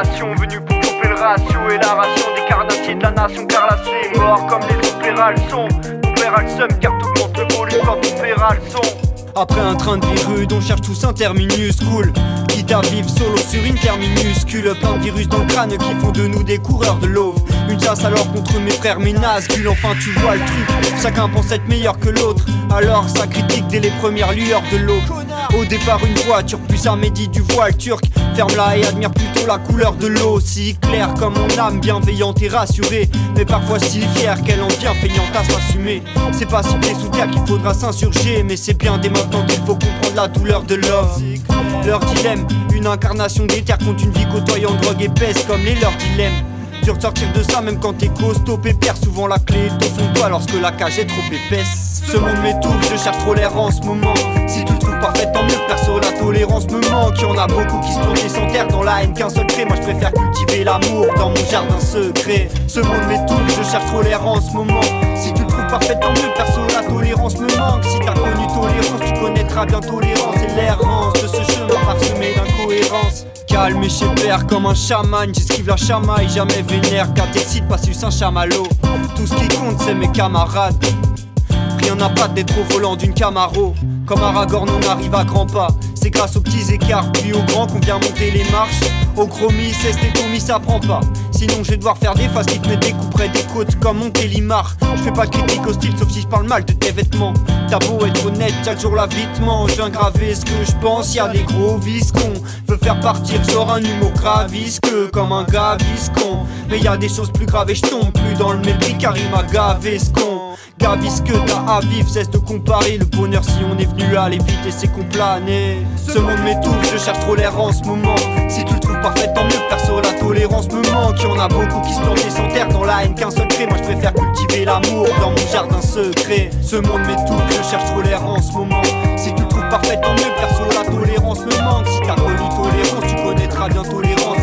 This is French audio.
génération venue pour couper le ratio et la ration des carnassiers de la nation carlassée. Morts comme les opéras le son. Ton père a le seum car t'augmentes le volume quand ton père a le son. Après un train de vie rude, on cherche tous un terminus cool. Quitte à vivre solo sur une terre minuscule. Plein de virus dans le crâne qui font de nous des coureurs de l'eau. Une chasse alors contre mes frères, mes nazgules. Enfin tu vois le truc, chacun pense être meilleur que l'autre. Alors ça critique dès les premières lueurs de l'eau. Au départ une voiture, puis ça médit du voile turc. Ferme-la et admire plutôt la couleur de l'eau. Si claire comme mon âme, bienveillante et rassurée. Mais parfois si fière qu'elle en vient feignante à s'assumer. C'est pas si t'es sous terre qu'il faudra s'insurger. Mais c'est bien dès maintenant qu'il faut comprendre la douleur de l'homme. Leur dilemme, une incarnation d'éther contre une vie côtoyant drogue épaisse comme les leurs dilemmes. Dur de sortir de ça même quand t'es costaud pépère. Souvent la clé est au fond de toi lorsque la cage est trop épaisse. Ce monde m'étouffe, je cherche trop l'air en ce moment. Si tu le trouves parfait tant mieux, perso la tolérance me manque. Y'en a beaucoup qui se plantent sans terre dans la haine qu'un seul trait. Moi je préfère cultiver l'amour dans mon jardin secret. Ce monde m'étouffe, je cherche trop l'air en ce moment. Si tu le trouves parfait tant mieux, perso la tolérance me manque. Si t'as connu tolérance, tu connaîtras bien tolérance. Et l'errance de ce chemin parsemé d'incohérence. Calme et chez père comme un chaman, j'esquive la chamaille, jamais vénère. Car t'excites pas sur un chamallow. Tout ce qui compte c'est mes camarades. Rien n'a pas d'être au volant d'une Camaro. Comme Aragorn on arrive à grands pas. C'est grâce aux petits écarts puis aux grands qu'on vient monter les marches. Au chromis, c'est stétomie, ça prend pas. Sinon je vais devoir faire des faces qui te mettent des coups près des côtes comme mon Télimar. Je fais pas de critique hostile sauf si je parle mal de tes vêtements. T'as beau être honnête, chaque jour la vie te mange. Je viens graver ce que je pense, y'a des gros viscons. Veut faire partir genre un humour gravisque comme un gaviscon. Mais y'a des choses plus graves et je tombe plus dans le mépris car il m'a gavé ce con. Gavis que t'as à vivre, cesse de comparer le bonheur si on est venu aller vite et c'est qu'on planait. Ce monde m'étouffe, je cherche trop l'air en ce moment. Si tu le trouves parfait tant mieux, perso la tolérance me manque. Y'en a beaucoup qui se plantent sans terre dans la haine qu'un seul trait. Moi je préfère cultiver l'amour dans mon jardin secret. Ce monde m'étouffe, je cherche trop l'air en ce moment. Si tu le trouves parfait tant mieux, perso la tolérance me manque. Si t'as connu tolérance, tu connaîtras bien tolérance.